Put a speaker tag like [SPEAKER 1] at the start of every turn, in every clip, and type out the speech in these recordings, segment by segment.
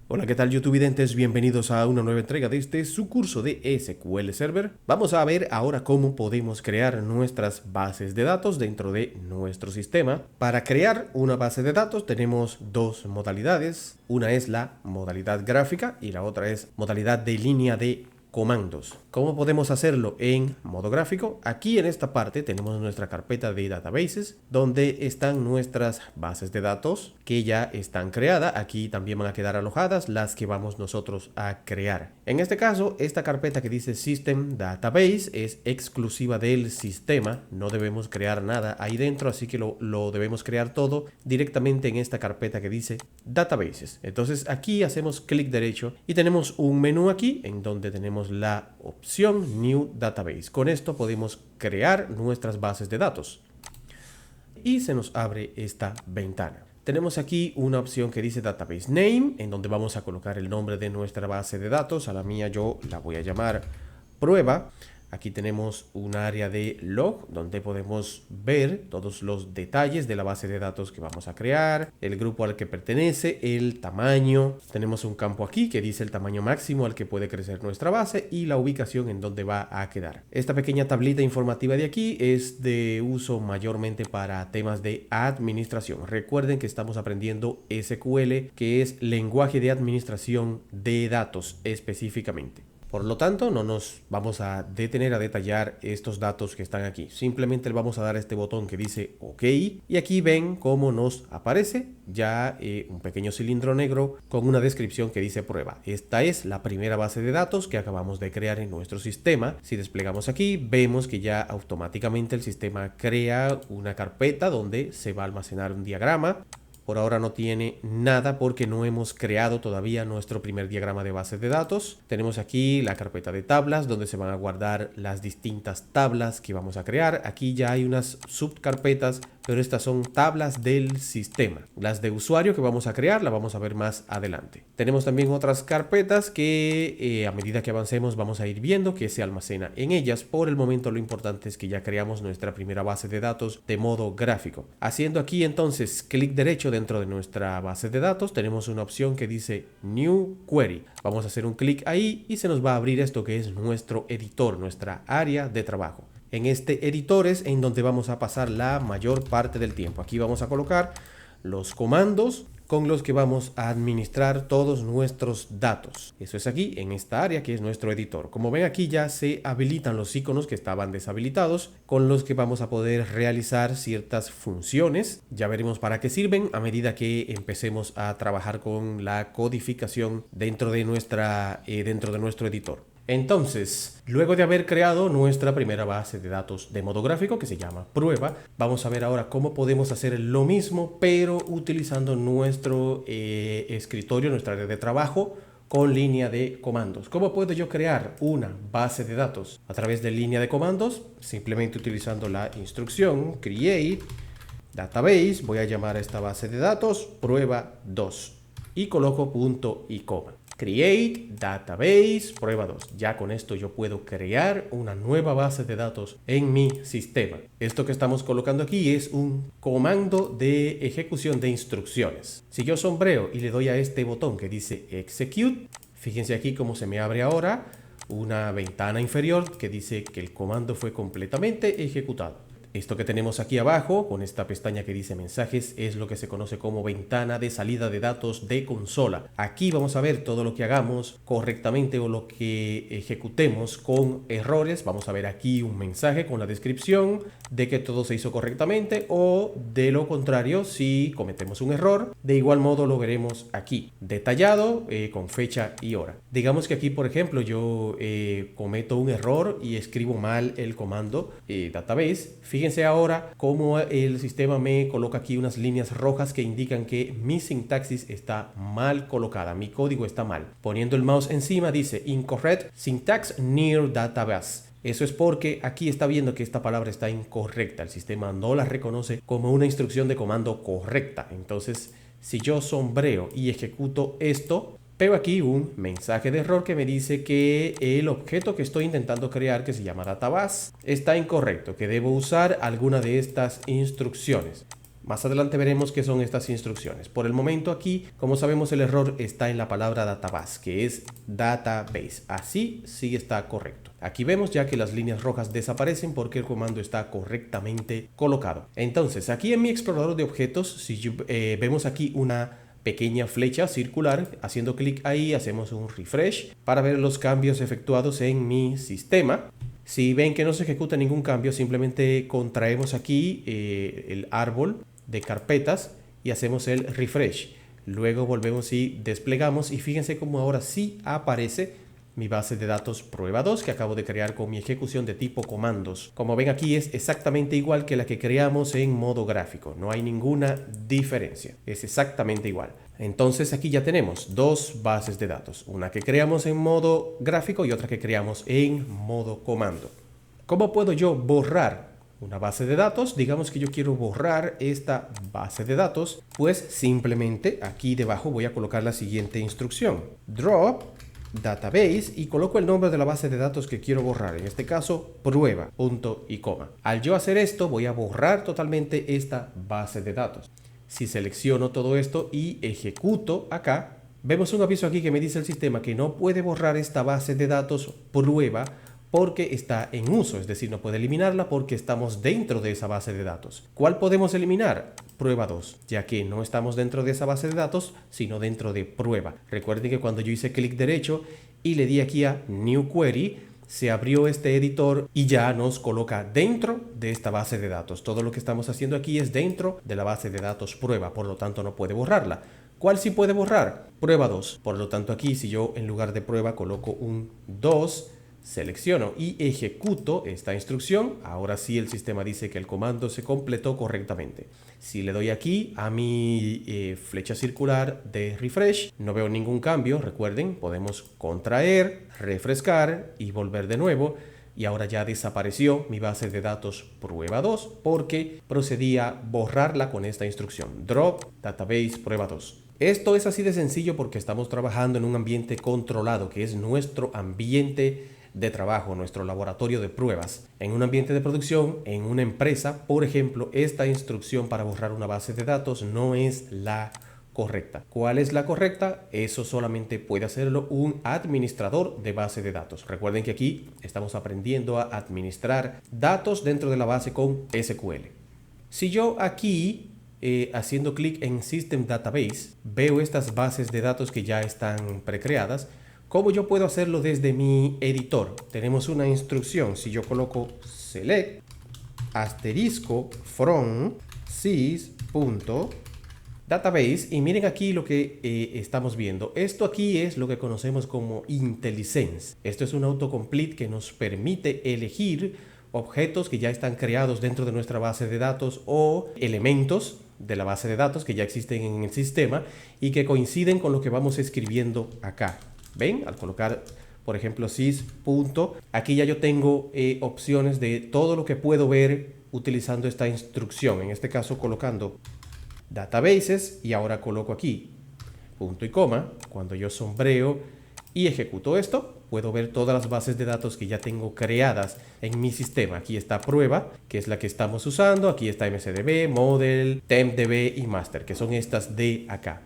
[SPEAKER 1] Hola, ¿qué tal YouTubidentes? Bienvenidos a una nueva entrega de su curso de SQL Server. Vamos a ver ahora cómo podemos crear nuestras bases de datos dentro de nuestro sistema. Para crear una base de datos tenemos dos modalidades. Una es la modalidad gráfica y la otra es modalidad de línea de comandos. ¿Cómo podemos hacerlo en modo gráfico? Aquí en esta parte tenemos nuestra carpeta de databases donde están nuestras bases de datos que ya están creadas. Aquí también van a quedar alojadas las que vamos nosotros a crear. En este caso, esta carpeta que dice System Database es exclusiva del sistema. No debemos crear nada ahí dentro, así que lo debemos crear todo directamente en esta carpeta que dice Databases. Entonces aquí hacemos clic derecho y tenemos un menú aquí en donde tenemos la opción New Database. Con esto podemos crear nuestras bases de datos. Y se nos abre esta ventana. Tenemos aquí una opción que dice Database Name, en donde vamos a colocar el nombre de nuestra base de datos. A la mía yo la voy a llamar prueba. Aquí tenemos un área de log donde podemos ver todos los detalles de la base de datos que vamos a crear, el grupo al que pertenece, el tamaño. Tenemos un campo aquí que dice el tamaño máximo al que puede crecer nuestra base y la ubicación en donde va a quedar. Esta pequeña tablita informativa de aquí es de uso mayormente para temas de administración. Recuerden que estamos aprendiendo SQL, que es lenguaje de administración de datos específicamente. Por lo tanto, no nos vamos a detener a detallar estos datos que están aquí. Simplemente le vamos a dar a este botón que dice OK. Y aquí ven cómo nos aparece ya un pequeño cilindro negro con una descripción que dice prueba. Esta es la primera base de datos que acabamos de crear en nuestro sistema. Si desplegamos aquí, vemos que ya automáticamente el sistema crea una carpeta donde se va a almacenar un diagrama. Por ahora no tiene nada porque no hemos creado todavía nuestro primer diagrama de base de datos. Tenemos aquí la carpeta de tablas donde se van a guardar las distintas tablas que vamos a crear. Aquí ya hay unas subcarpetas, pero estas son tablas del sistema. Las de usuario que vamos a crear las vamos a ver más adelante. Tenemos también otras carpetas que a medida que avancemos vamos a ir viendo que se almacena en ellas. Por el momento lo importante es que ya creamos nuestra primera base de datos de modo gráfico. Haciendo aquí entonces clic derecho dentro de nuestra base de datos tenemos una opción que dice New Query. Vamos a hacer un clic ahí y se nos va a abrir esto que es nuestro editor, nuestra área de trabajo. En este editor es en donde vamos a pasar la mayor parte del tiempo. Aquí vamos a colocar los comandos con los que vamos a administrar todos nuestros datos. Eso es aquí, en esta área que es nuestro editor. Como ven aquí ya se habilitan los iconos que estaban deshabilitados, con los que vamos a poder realizar ciertas funciones. Ya veremos para qué sirven a medida que empecemos a trabajar con la codificación dentro de nuestro editor. Entonces, luego de haber creado nuestra primera base de datos de modo gráfico que se llama prueba, vamos a ver ahora cómo podemos hacer lo mismo pero utilizando nuestro escritorio, nuestra área de trabajo con línea de comandos. ¿Cómo puedo yo crear una base de datos? A través de línea de comandos, simplemente utilizando la instrucción create database, voy a llamar a esta base de datos prueba 2 y coloco punto y coma. Create Database Prueba 2. Ya con esto yo puedo crear una nueva base de datos en mi sistema. Esto que estamos colocando aquí es un comando de ejecución de instrucciones. Si yo sombreo y le doy a este botón que dice Execute, fíjense aquí cómo se me abre ahora una ventana inferior que dice que el comando fue completamente ejecutado. Esto que tenemos aquí abajo, con esta pestaña que dice mensajes, es lo que se conoce como ventana de salida de datos de consola. Aquí vamos a ver todo lo que hagamos correctamente o lo que ejecutemos con errores. Vamos a ver aquí un mensaje con la descripción de que todo se hizo correctamente o de lo contrario, si cometemos un error. De igual modo lo veremos aquí, detallado con fecha y hora. Digamos que aquí, por ejemplo, yo cometo un error y escribo mal el comando database. Fíjense ahora cómo el sistema me coloca aquí unas líneas rojas que indican que mi sintaxis está mal colocada, mi código está mal. Poniendo el mouse encima dice incorrect syntax near database. Eso es porque aquí está viendo que esta palabra está incorrecta. El sistema no la reconoce como una instrucción de comando correcta. Entonces, si yo sombreo y ejecuto esto, veo aquí un mensaje de error que me dice que el objeto que estoy intentando crear, que se llama database, está incorrecto, que debo usar alguna de estas instrucciones. Más adelante veremos qué son estas instrucciones. Por el momento aquí, como sabemos, el error está en la palabra database, que es database. Así sí está correcto. Aquí vemos ya que las líneas rojas desaparecen porque el comando está correctamente colocado. Entonces, aquí en mi explorador de objetos, si vemos aquí una pequeña flecha circular, haciendo clic ahí hacemos un refresh para ver los cambios efectuados en mi sistema. Si ven que no se ejecuta ningún cambio, simplemente contraemos aquí el árbol de carpetas y hacemos el refresh. Luego volvemos y desplegamos y fíjense cómo ahora sí aparece mi base de datos prueba 2 que acabo de crear con mi ejecución de tipo comandos. Como ven aquí es exactamente igual que la que creamos en modo gráfico. No hay ninguna diferencia. Es exactamente igual. Entonces aquí ya tenemos dos bases de datos. Una que creamos en modo gráfico y otra que creamos en modo comando. ¿Cómo puedo yo borrar una base de datos? Digamos que yo quiero borrar esta base de datos. Pues simplemente aquí debajo voy a colocar la siguiente instrucción. Drop database y coloco el nombre de la base de datos que quiero borrar, en este caso prueba, punto y coma. Al yo hacer esto voy a borrar totalmente esta base de datos. Si selecciono todo esto y ejecuto acá, vemos un aviso aquí que me dice el sistema que no puede borrar esta base de datos prueba porque está en uso, es decir, no puede eliminarla porque estamos dentro de esa base de datos. ¿Cuál podemos eliminar? Prueba 2, ya que no estamos dentro de esa base de datos, sino dentro de prueba. Recuerden que cuando yo hice clic derecho y le di aquí a New Query, se abrió este editor y ya nos coloca dentro de esta base de datos. Todo lo que estamos haciendo aquí es dentro de la base de datos prueba, por lo tanto no puede borrarla. ¿Cuál sí puede borrar? Prueba 2. Por lo tanto aquí si yo en lugar de prueba coloco un 2, selecciono y ejecuto esta instrucción. Ahora sí el sistema dice que el comando se completó correctamente. Si le doy aquí a mi flecha circular de refresh, no veo ningún cambio. Recuerden, podemos contraer, refrescar y volver de nuevo. Y ahora ya desapareció mi base de datos prueba 2 porque procedí a borrarla con esta instrucción. Drop database prueba 2. Esto es así de sencillo porque estamos trabajando en un ambiente controlado, que es nuestro ambiente de trabajo, nuestro laboratorio de pruebas. En un ambiente de producción, en una empresa, por ejemplo, esta instrucción para borrar una base de datos no es la correcta. ¿Cuál es la correcta? Eso solamente puede hacerlo un administrador de base de datos. Recuerden que aquí estamos aprendiendo a administrar datos dentro de la base con SQL. Si yo aquí haciendo clic en System Database veo estas bases de datos que ya están precreadas, ¿cómo yo puedo hacerlo desde mi editor? Tenemos una instrucción. Si yo coloco select asterisco from sys.database y miren aquí lo que estamos viendo. Esto aquí es lo que conocemos como IntelliSense. Esto es un autocomplete que nos permite elegir objetos que ya están creados dentro de nuestra base de datos o elementos de la base de datos que ya existen en el sistema y que coinciden con lo que vamos escribiendo acá. ¿Ven? Al colocar, por ejemplo, sys. Aquí ya yo tengo opciones de todo lo que puedo ver utilizando esta instrucción. En este caso colocando databases y ahora coloco aquí punto y coma. Cuando yo sombreo y ejecuto esto, puedo ver todas las bases de datos que ya tengo creadas en mi sistema. Aquí está prueba, que es la que estamos usando. Aquí está MCDB, Model, TempDB y Master, que son estas de acá.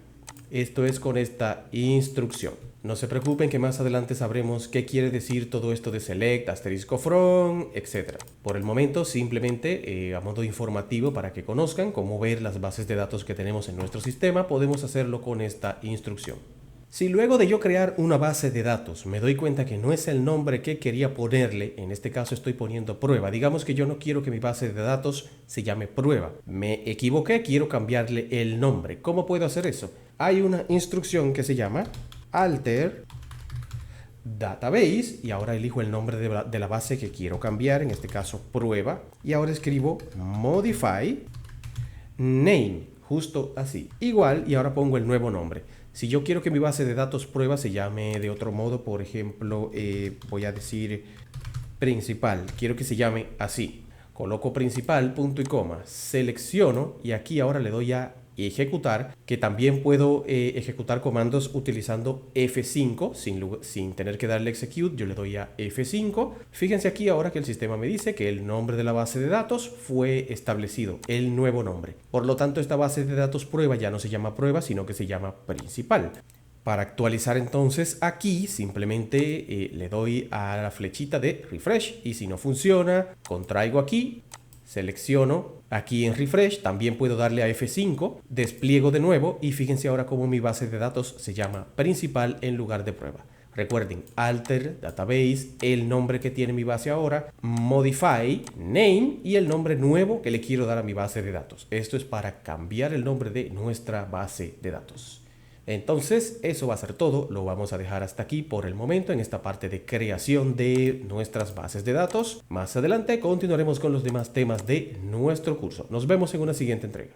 [SPEAKER 1] Esto es con esta instrucción. No se preocupen que más adelante sabremos qué quiere decir todo esto de select, asterisco from, etc. Por el momento simplemente a modo informativo para que conozcan cómo ver las bases de datos que tenemos en nuestro sistema, podemos hacerlo con esta instrucción. Si luego de yo crear una base de datos me doy cuenta que no es el nombre que quería ponerle, en este caso estoy poniendo prueba, digamos que yo no quiero que mi base de datos se llame prueba, me equivoqué, quiero cambiarle el nombre. ¿Cómo puedo hacer eso? Hay una instrucción que se llama alter database y ahora elijo el nombre de la base que quiero cambiar, en este caso prueba, y ahora escribo modify name, justo así, igual, y ahora pongo el nuevo nombre. Si yo quiero que mi base de datos prueba se llame de otro modo, por ejemplo, voy a decir principal, quiero que se llame así, coloco principal, punto y coma, selecciono y aquí ahora le doy a ejecutar, que también puedo ejecutar comandos utilizando F5 sin tener que darle execute. Yo le doy a F5. Fíjense aquí ahora que el sistema me dice que el nombre de la base de datos fue establecido, el nuevo nombre. Por lo tanto, esta base de datos prueba ya no se llama prueba, sino que se llama principal. Para actualizar entonces aquí simplemente le doy a la flechita de refresh y si no funciona, contraigo aquí, selecciono aquí en refresh, también puedo darle a F5, despliego de nuevo y fíjense ahora cómo mi base de datos se llama principal en lugar de prueba. Recuerden, alter, database, el nombre que tiene mi base ahora, modify, name y el nombre nuevo que le quiero dar a mi base de datos. Esto es para cambiar el nombre de nuestra base de datos. Entonces, eso va a ser todo. Lo vamos a dejar hasta aquí por el momento en esta parte de creación de nuestras bases de datos. Más adelante continuaremos con los demás temas de nuestro curso. Nos vemos en una siguiente entrega.